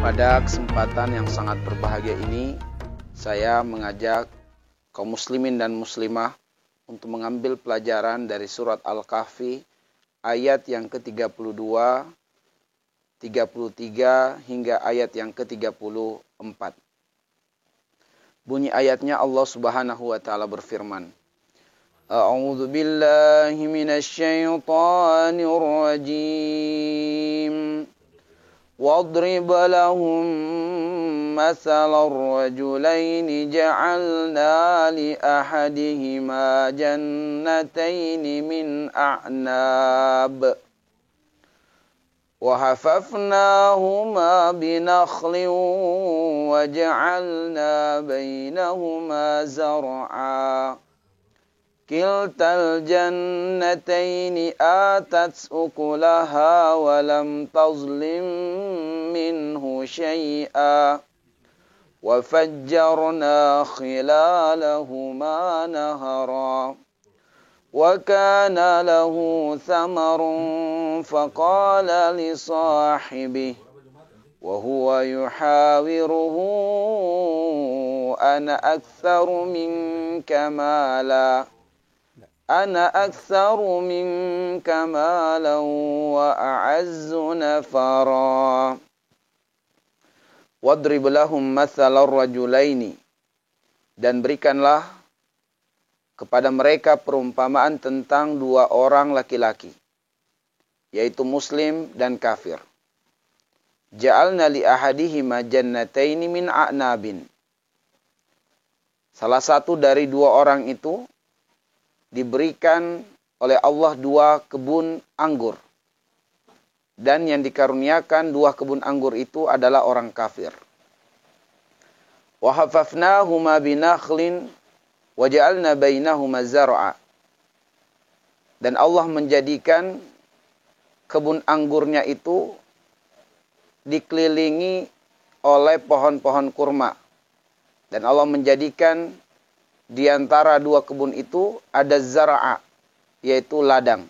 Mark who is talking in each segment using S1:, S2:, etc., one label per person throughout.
S1: Pada kesempatan yang sangat berbahagia ini, saya mengajak kaum muslimin dan muslimah untuk mengambil pelajaran dari surat Al-Kahfi ayat yang ke-32, 33 hingga ayat yang ke-34. Bunyi ayatnya Allah Subhanahu wa taala berfirman, A'udzu billahi minasy syaithanir rajim. واضرب لهم مثل الرجلين جعلنا لأحدهما جنتين من أعناب وحففناهما بنخل وجعلنا بينهما زرعا كلتا الجنتين آتت أكلها ولم تظلم منه شيئا وفجرنا خلالهما نهرا وكان له ثمر فقال لصاحبه وهو يحاوره أنا أكثر منك مالا وأعز نفرا واضرب لهم مثل الرجلين dan berikanlah kepada mereka perumpamaan tentang dua orang laki-laki, yaitu muslim dan kafir. Ja'alna li ahadihima jannataini min a'nabin. Salah satu dari dua orang itu diberikan oleh Allah dua kebun anggur. Dan yang dikaruniakan dua kebun anggur itu adalah orang kafir. Wa hafafnahuma binakhlin wa ja'alna bainahuma zar'a. Dan Allah menjadikan kebun anggurnya itu dikelilingi oleh pohon-pohon kurma. Dan Allah menjadikan di antara dua kebun itu ada zar'a, yaitu ladang.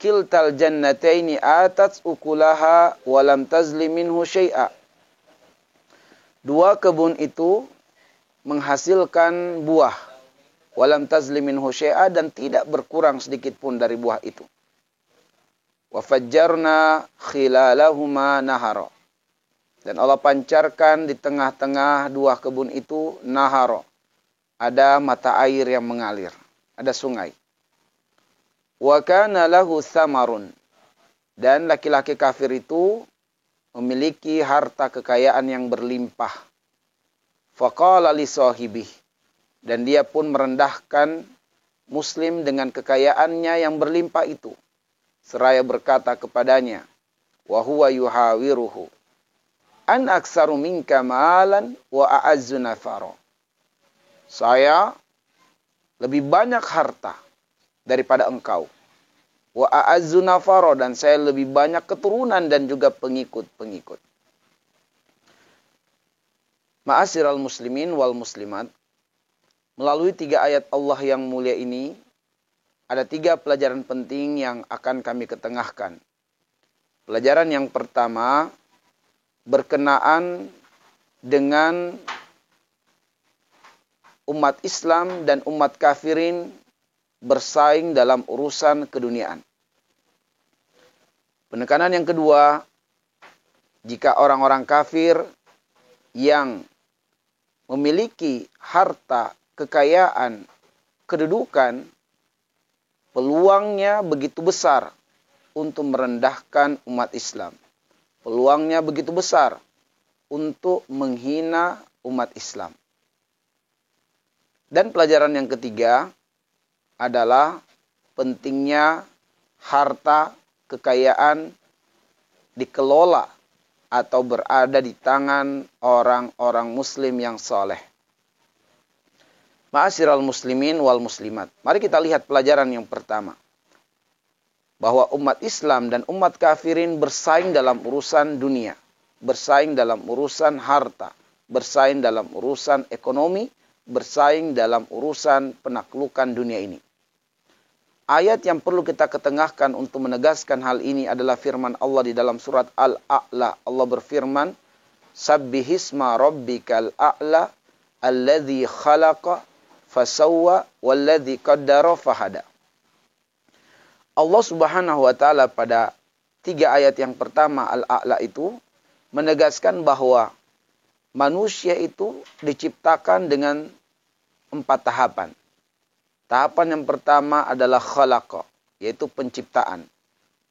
S1: Kiltal jannataini atat ukulaha walam tazlim minhu syai'a. Dua kebun itu menghasilkan buah, walam tazlim minhu syai'a, dan tidak berkurang sedikit pun dari buah itu. Wa fajjarna khilalahuma nahara. Dan Allah pancarkan di tengah-tengah dua kebun itu nahara. Ada mata air yang mengalir, ada sungai. Wa kana lahu thamarun. Dan laki-laki kafir itu memiliki harta kekayaan yang berlimpah. Faqala li sahibih. Dan dia pun merendahkan muslim dengan kekayaannya yang berlimpah itu. Seraya berkata kepadanya, wa huwa yuhawiruhu, an aksaru minka malan wa a'azzu nafara. Saya lebih banyak harta daripada engkau. Wa a'azzu nafara, dan saya lebih banyak keturunan dan juga pengikut-pengikut. Ma'asyiral muslimin wal muslimat, melalui 3 ayat Allah yang mulia ini, ada 3 pelajaran penting yang akan kami ketengahkan. Pelajaran yang pertama berkenaan dengan umat Islam dan umat kafirin bersaing dalam urusan keduniaan. Penekanan yang kedua, jika orang-orang kafir yang memiliki harta, kekayaan, kedudukan, peluangnya begitu besar untuk merendahkan umat Islam. Peluangnya begitu besar untuk menghina umat Islam. Dan pelajaran yang ketiga adalah pentingnya harta, kekayaan dikelola atau berada di tangan orang-orang muslim yang soleh. Ma'asyiral muslimin wal muslimat. Mari kita lihat pelajaran yang pertama. Bahwa umat Islam dan umat kafirin bersaing dalam urusan dunia. Bersaing dalam urusan harta. Bersaing dalam urusan ekonomi. Bersaing dalam urusan penaklukan dunia ini. Ayat yang perlu kita ketengahkan untuk menegaskan hal ini adalah firman Allah di dalam surat Al-A'la. Allah berfirman, Sabbihisma rabbikal a'la alladzi khalaqa fasawwa walladzi qaddara fahada. Allah Subhanahu wa taala pada 3 ayat yang pertama Al-A'la itu menegaskan bahwa manusia itu diciptakan dengan 4 tahapan. Tahapan yang pertama adalah khalaqa, yaitu penciptaan.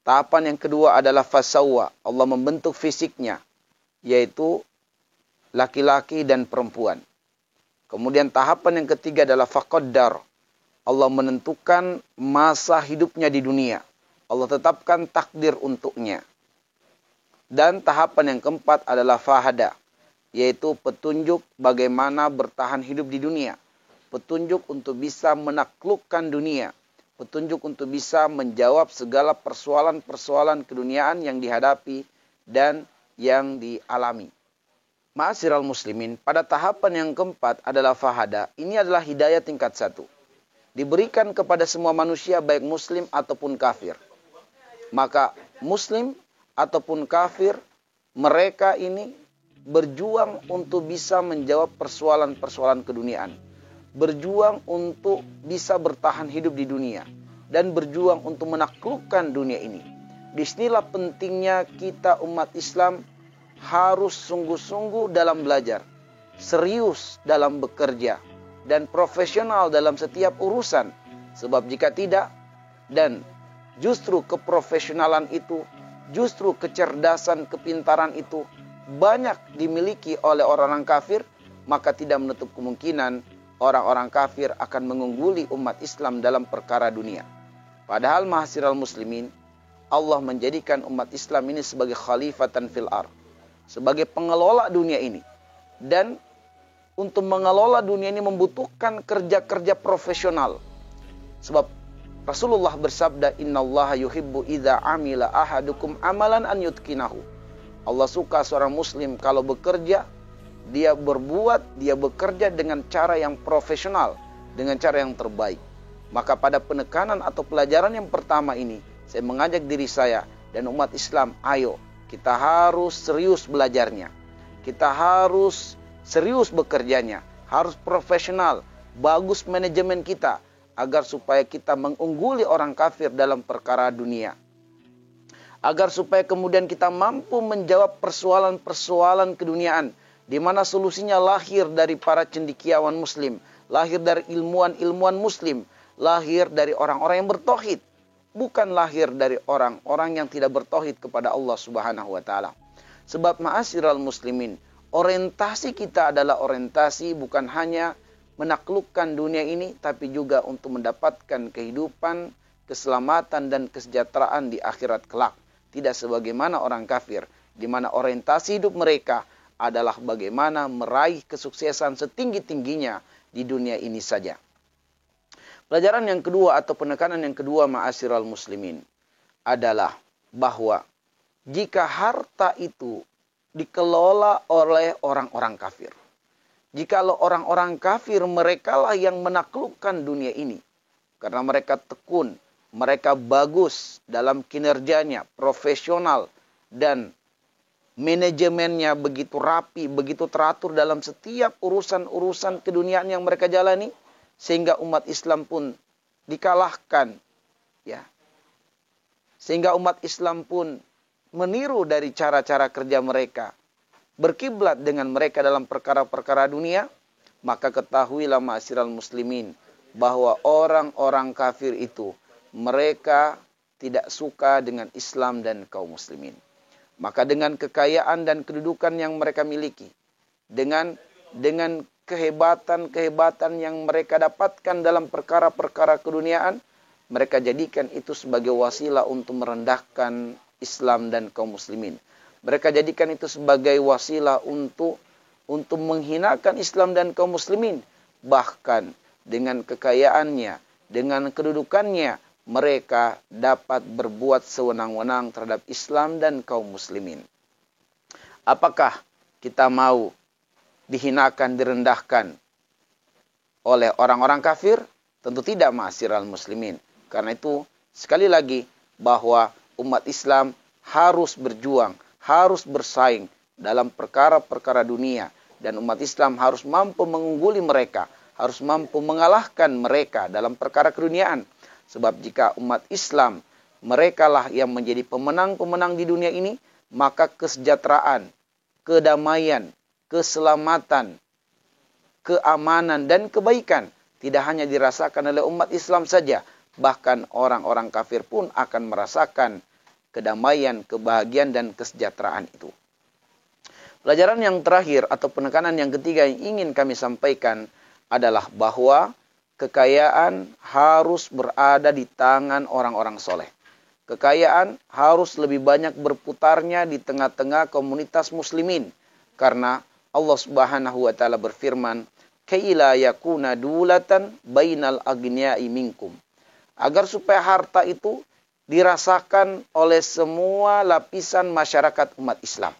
S1: Tahapan yang kedua adalah fasawwa, Allah membentuk fisiknya, yaitu laki-laki dan perempuan. Kemudian tahapan yang ketiga adalah faqaddar, Allah menentukan masa hidupnya di dunia. Allah tetapkan takdir untuknya. Dan tahapan yang keempat adalah fahada, yaitu petunjuk bagaimana bertahan hidup di dunia. Petunjuk untuk bisa menaklukkan dunia. Petunjuk untuk bisa menjawab segala persoalan-persoalan keduniaan yang dihadapi dan yang dialami. Ma'asyiral muslimin, pada tahapan yang keempat adalah fahada. Ini adalah hidayah tingkat 1. Diberikan kepada semua manusia baik muslim ataupun kafir. Maka muslim ataupun kafir, mereka ini berjuang untuk bisa menjawab persoalan-persoalan keduniaan. Berjuang untuk bisa bertahan hidup di dunia. Dan berjuang untuk menaklukkan dunia ini. Disinilah pentingnya kita umat Islam harus sungguh-sungguh dalam belajar. Serius dalam bekerja. Dan profesional dalam setiap urusan. Sebab jika tidak, dan justru keprofesionalan itu, justru kecerdasan, kepintaran itu banyak dimiliki oleh orang-orang kafir, maka tidak menutup kemungkinan orang-orang kafir akan mengungguli umat Islam dalam perkara dunia. Padahal ma'asyiral muslimin, Allah menjadikan umat Islam ini sebagai khalifatan fil ardh, sebagai pengelola dunia ini. Dan untuk mengelola dunia ini membutuhkan kerja-kerja profesional. Sebab Rasulullah bersabda, innallaha yuhibbu idza amila ahadukum amalan an yutqinahu. Allah suka seorang muslim kalau bekerja, dia bekerja dengan cara yang profesional, dengan cara yang terbaik. Maka pada penekanan atau pelajaran yang pertama ini, saya mengajak diri saya dan umat Islam, ayo kita harus serius belajarnya. Kita harus serius bekerjanya, harus profesional, bagus manajemen kita, agar supaya kita mengungguli orang kafir dalam perkara dunia. Agar supaya kemudian kita mampu menjawab persoalan-persoalan keduniaan, di mana solusinya lahir dari para cendekiawan muslim, lahir dari ilmuwan-ilmuwan muslim, lahir dari orang-orang yang bertauhid, bukan lahir dari orang-orang yang tidak bertauhid kepada Allah Subhanahu wa taala. Sebab ma'asyiral muslimin, orientasi kita adalah orientasi bukan hanya menaklukkan dunia ini, tapi juga untuk mendapatkan kehidupan, keselamatan dan kesejahteraan di akhirat kelak. Tidak sebagaimana orang kafir, di mana orientasi hidup mereka adalah bagaimana meraih kesuksesan setinggi-tingginya di dunia ini saja. Pelajaran yang kedua atau penekanan yang kedua ma'asyiral muslimin adalah bahwa jika harta itu dikelola oleh orang-orang kafir, jikalau orang-orang kafir merekalah yang menaklukkan dunia ini, karena mereka tekun, mereka bagus dalam kinerjanya, profesional, dan manajemennya begitu rapi, begitu teratur dalam setiap urusan-urusan keduniaan yang mereka jalani, sehingga umat Islam pun dikalahkan, ya. Sehingga umat Islam pun meniru dari cara-cara kerja mereka, berkiblat dengan mereka dalam perkara-perkara dunia, maka ketahuilah ma'asyiral muslimin bahwa orang-orang kafir itu mereka tidak suka dengan Islam dan kaum muslimin. Maka dengan kekayaan dan kedudukan yang mereka miliki, dengan kehebatan-kehebatan yang mereka dapatkan dalam perkara-perkara keduniaan, mereka jadikan itu sebagai wasilah untuk merendahkan Islam dan kaum muslimin. Mereka jadikan itu sebagai wasilah untuk menghinakan Islam dan kaum muslimin. Bahkan dengan kekayaannya, dengan kedudukannya, mereka dapat berbuat sewenang-wenang terhadap Islam dan kaum muslimin. Apakah kita mau dihinakan, direndahkan oleh orang-orang kafir? Tentu tidak, ma'asyiral muslimin. Karena itu, sekali lagi, bahwa umat Islam harus berjuang, harus bersaing dalam perkara-perkara dunia. Dan umat Islam harus mampu mengungguli mereka, harus mampu mengalahkan mereka dalam perkara keduniaan. Sebab jika umat Islam, merekalah yang menjadi pemenang-pemenang di dunia ini, maka kesejahteraan, kedamaian, keselamatan, keamanan, dan kebaikan tidak hanya dirasakan oleh umat Islam saja, bahkan orang-orang kafir pun akan merasakan kedamaian, kebahagiaan, dan kesejahteraan itu. Pelajaran yang terakhir atau penekanan yang ketiga yang ingin kami sampaikan adalah bahwa kekayaan harus berada di tangan orang-orang soleh. Kekayaan harus lebih banyak berputarnya di tengah-tengah komunitas muslimin. Karena Allah Subhanahu wa taala berfirman, "Kaila yakuna dulatan bainal agniya'i minkum." Agar supaya harta itu dirasakan oleh semua lapisan masyarakat umat Islam.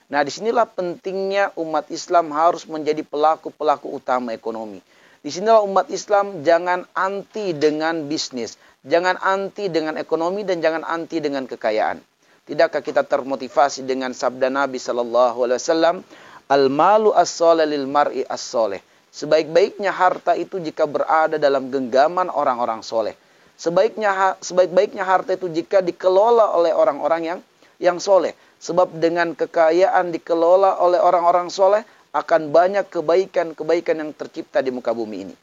S1: Nah, disinilah pentingnya umat Islam harus menjadi pelaku-pelaku utama ekonomi. Disinilah umat Islam jangan anti dengan bisnis, jangan anti dengan ekonomi, dan jangan anti dengan kekayaan. Tidakkah kita termotivasi dengan sabda Nabi SAW, "Al-malu as-soleh lil mar'i as-soleh." Sebaik-baiknya harta itu jika berada dalam genggaman orang-orang soleh. Sebaik-baiknya harta itu jika dikelola oleh orang-orang yang soleh. Sebab dengan kekayaan dikelola oleh orang-orang soleh, akan banyak kebaikan-kebaikan yang tercipta di muka bumi ini.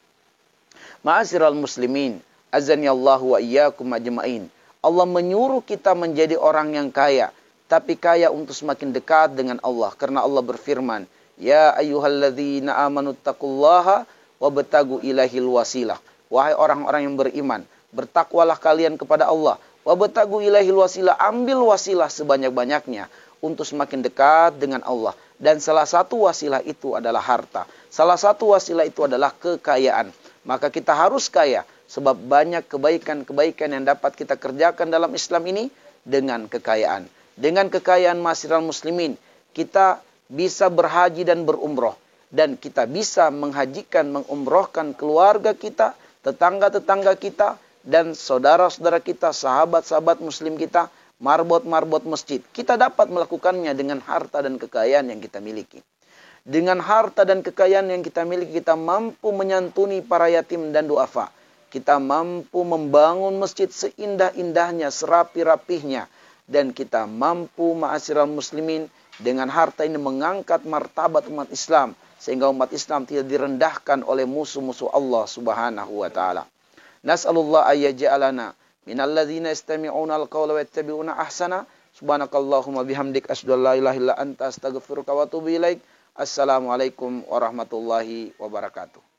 S1: Ma'asyiral muslimin, azani Allah wa iyyakum ajma'in. Allah menyuruh kita menjadi orang yang kaya, tapi kaya untuk semakin dekat dengan Allah. Karena Allah berfirman, "Ya ayyuhalladzina amanu taqullaha wabtagu ilaihil wasilah." Wahai orang-orang yang beriman, bertakwalah kalian kepada Allah. Wabtagu ilaihil wasilah, ambil wasilah sebanyak-banyaknya untuk semakin dekat dengan Allah. Dan salah satu wasilah itu adalah harta. Salah satu wasilah itu adalah kekayaan. Maka kita harus kaya, sebab banyak kebaikan-kebaikan yang dapat kita kerjakan dalam Islam ini dengan kekayaan. Dengan kekayaan ma'asyiral muslimin, kita bisa berhaji dan berumroh. Dan kita bisa menghajikan, mengumrohkan keluarga kita, tetangga-tetangga kita, dan saudara-saudara kita, sahabat-sahabat muslim kita, marbot-marbot masjid. Kita dapat melakukannya dengan harta dan kekayaan yang kita miliki. Dengan harta dan kekayaan yang kita miliki, kita mampu menyantuni para yatim dan duafa. Kita mampu membangun masjid seindah-indahnya, serapi-rapihnya. Dan kita mampu, ma'asyiral muslimin, dengan harta ini mengangkat martabat umat Islam. Sehingga umat Islam tidak direndahkan oleh musuh-musuh Allah Subhanahu wa ta'ala. Nas'alullah ayyaja'alana minalladzina yastami'una al-qawla wa yattabi'una ahsana. Subhanakallahumma bihamdik asyhadu an la ilaha illa anta astaghfiruka wa atubu ilaik. Assalamualaikum warahmatullahi wabarakatuh.